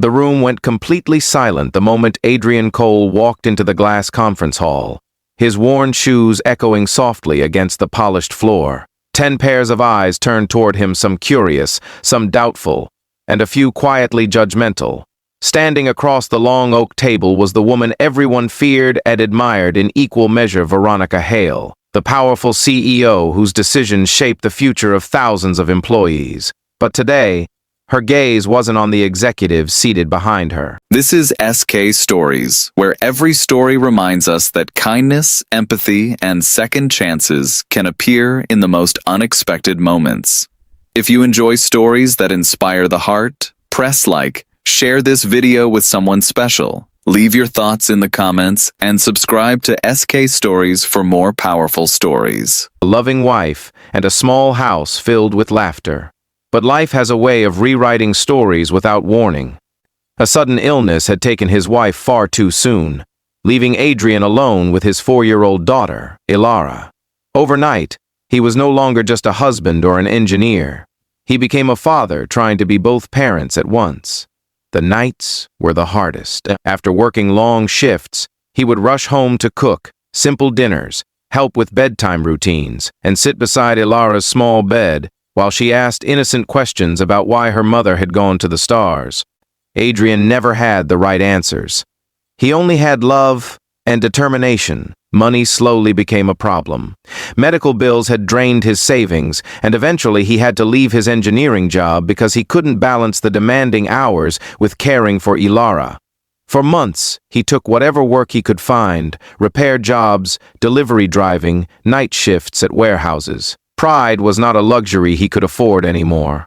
The room went completely silent the moment Adrian Cole walked into the glass conference hall, his worn shoes echoing softly against the polished floor. 10 pairs of eyes turned toward him, some curious, some doubtful, and a few quietly judgmental. Standing across the long oak table was the woman everyone feared and admired in equal measure, Veronica Hale, the powerful CEO whose decisions shaped the future of thousands of employees. But today, her gaze wasn't on the executives seated behind her. This is SK Stories, where every story reminds us that kindness, empathy, and second chances can appear in the most unexpected moments. If you enjoy stories that inspire the heart, press like, share this video with someone special, leave your thoughts in the comments, and subscribe to SK Stories for more powerful stories. A loving wife and a small house filled with laughter. But life has a way of rewriting stories without warning. A sudden illness had taken his wife far too soon, leaving Adrian alone with his 4-year-old daughter, Ilara. Overnight, he was no longer just a husband or an engineer. He became a father trying to be both parents at once. The nights were the hardest. After working long shifts, he would rush home to cook simple dinners, help with bedtime routines, and sit beside Ilara's small bed while she asked innocent questions about why her mother had gone to the stars. Adrian never had the right answers. He only had love and determination. Money slowly became a problem. Medical bills had drained his savings, and eventually he had to leave his engineering job because he couldn't balance the demanding hours with caring for Ilara. For months, he took whatever work he could find, repair jobs, delivery driving, night shifts at warehouses. Pride was not a luxury he could afford anymore.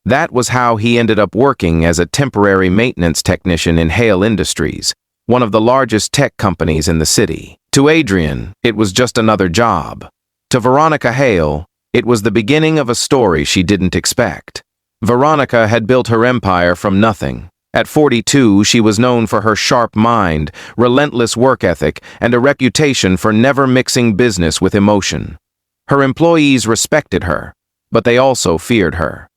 That was how he ended up working as a temporary maintenance technician in Hale Industries, one of the largest tech companies in the city. To Adrian, it was just another job. To Veronica Hale, it was the beginning of a story she didn't expect. Veronica had built her empire from nothing. At 42, she was known for her sharp mind, relentless work ethic, and a reputation for never mixing business with emotion. Her employees respected her, but they also feared her.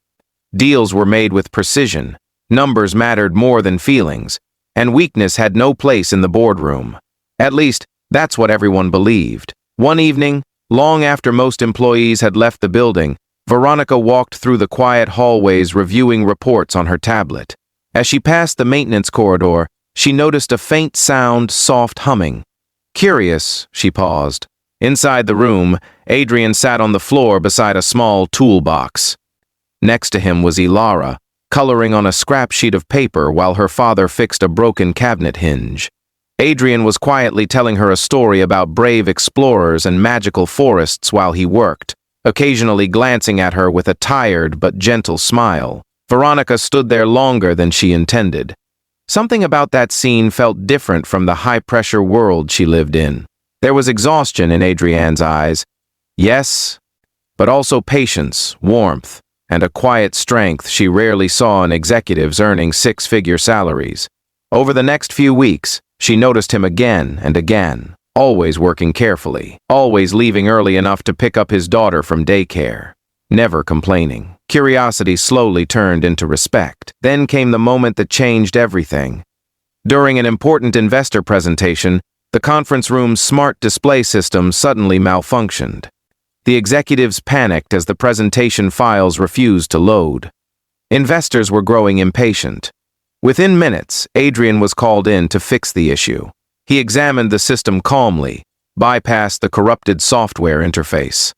Deals were made with precision, numbers mattered more than feelings, and weakness had no place in the boardroom. At least, that's what everyone believed. One evening, long after most employees had left the building, Veronica walked through the quiet hallways reviewing reports on her tablet. As she passed the maintenance corridor, she noticed a faint sound, soft humming. Curious, she paused. Inside the room, Adrian sat on the floor beside a small toolbox. Next to him was Ilara, coloring on a scrap sheet of paper while her father fixed a broken cabinet hinge. Adrian was quietly telling her a story about brave explorers and magical forests while he worked, occasionally glancing at her with a tired but gentle smile. Veronica stood there longer than she intended. Something about that scene felt different from the high-pressure world she lived in. There was exhaustion in Adrian's eyes, yes, but also patience, warmth, and a quiet strength she rarely saw in executives earning 6-figure salaries. Over the next few weeks, she noticed him again and again, always working carefully, always leaving early enough to pick up his daughter from daycare, never complaining. Curiosity slowly turned into respect. Then came the moment that changed everything. During an important investor presentation, the conference room's smart display system suddenly malfunctioned. The executives panicked as the presentation files refused to load. Investors were growing impatient. Within minutes, Adrian was called in to fix the issue. He examined the system calmly, bypassed the corrupted software interface,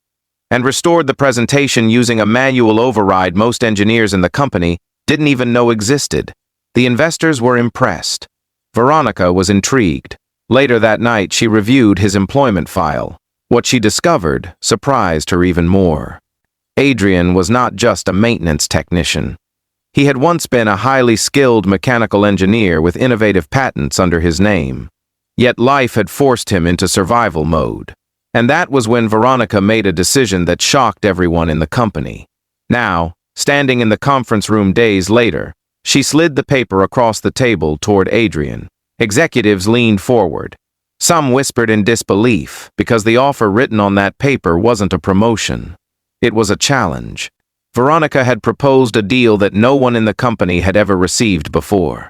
and restored the presentation using a manual override most engineers in the company didn't even know existed. The investors were impressed. Veronica was intrigued. Later that night, she reviewed his employment file. What she discovered surprised her even more. Adrian was not just a maintenance technician. He had once been a highly skilled mechanical engineer with innovative patents under his name. Yet life had forced him into survival mode. And that was when Veronica made a decision that shocked everyone in the company. Now, standing in the conference room days later, she slid the paper across the table toward Adrian. Executives leaned forward. Some whispered in disbelief because the offer written on that paper wasn't a promotion. It was a challenge. Veronica had proposed a deal that no one in the company had ever received before.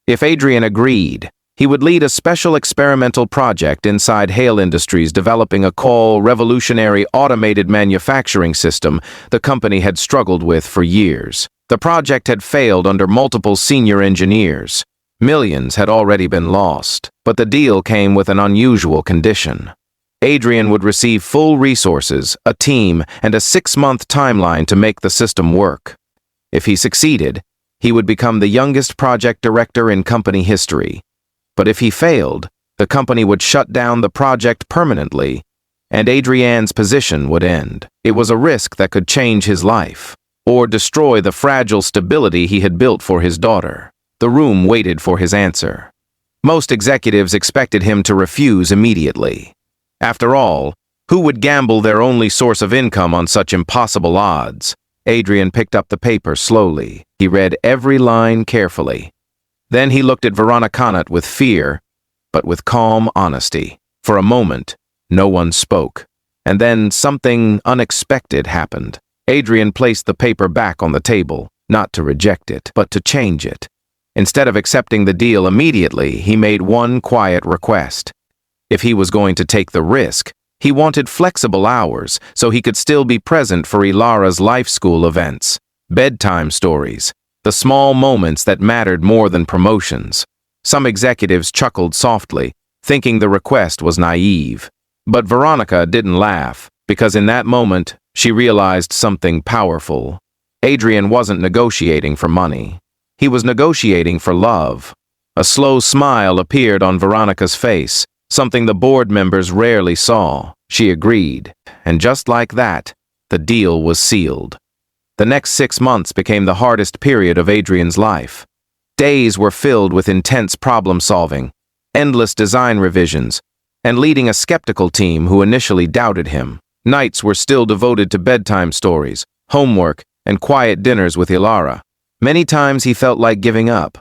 If Adrian agreed, he would lead a special experimental project inside Hale Industries developing a revolutionary automated manufacturing system the company had struggled with for years. The project had failed under multiple senior engineers. Millions had already been lost, but the deal came with an unusual condition. Adrian would receive full resources, a team, and a 6-month timeline to make the system work. If he succeeded, he would become the youngest project director in company history. But if he failed, the company would shut down the project permanently, and Adrian's position would end. It was a risk that could change his life, or destroy the fragile stability he had built for his daughter. The room waited for his answer. Most executives expected him to refuse immediately. After all, who would gamble their only source of income on such impossible odds? Adrian picked up the paper slowly. He read every line carefully. Then he looked at Veronica with fear, but with calm honesty. For a moment, no one spoke. And then something unexpected happened. Adrian placed the paper back on the table, not to reject it, but to change it. Instead of accepting the deal immediately, he made one quiet request. If he was going to take the risk, he wanted flexible hours so he could still be present for Ilara's life school events, bedtime stories, the small moments that mattered more than promotions. Some executives chuckled softly, thinking the request was naive. But Veronica didn't laugh, because in that moment, she realized something powerful. Adrian wasn't negotiating for money. He was negotiating for love. A slow smile appeared on Veronica's face, something the board members rarely saw. She agreed, and just like that, the deal was sealed. The next 6 months became the hardest period of Adrian's life. Days were filled with intense problem-solving, endless design revisions, and leading a skeptical team who initially doubted him. Nights were still devoted to bedtime stories, homework, and quiet dinners with Ilara. Many times he felt like giving up.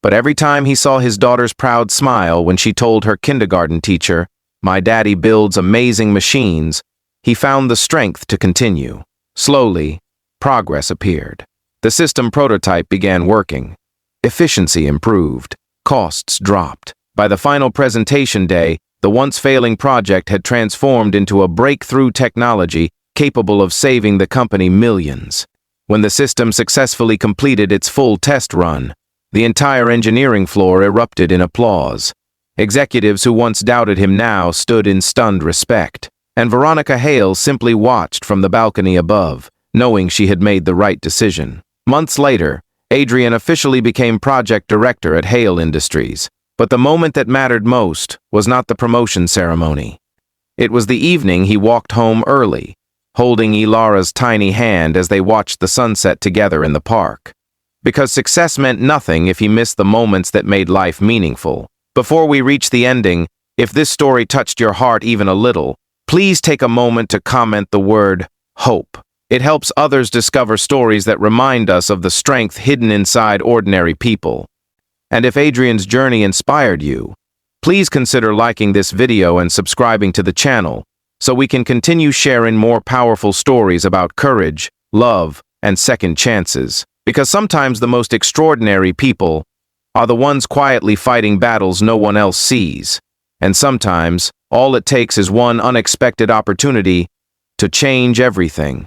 But every time he saw his daughter's proud smile when she told her kindergarten teacher, "My daddy builds amazing machines," he found the strength to continue. Slowly, progress appeared. The system prototype began working. Efficiency improved. Costs dropped. By the final presentation day, the once failing project had transformed into a breakthrough technology capable of saving the company millions. When the system successfully completed its full test run, the entire engineering floor erupted in applause. Executives who once doubted him now stood in stunned respect, and Veronica Hale simply watched from the balcony above, knowing she had made the right decision. Months later, Adrian officially became project director at Hale Industries. But the moment that mattered most was not the promotion ceremony. It was the evening he walked home early, holding Ilara's tiny hand as they watched the sunset together in the park. Because success meant nothing if he missed the moments that made life meaningful. Before we reach the ending, if this story touched your heart even a little, please take a moment to comment the word hope. It helps others discover stories that remind us of the strength hidden inside ordinary people. And if Adrian's journey inspired you, please consider liking this video and subscribing to the channel so we can continue sharing more powerful stories about courage, love, and second chances. Because sometimes the most extraordinary people are the ones quietly fighting battles no one else sees. And sometimes, all it takes is one unexpected opportunity to change everything.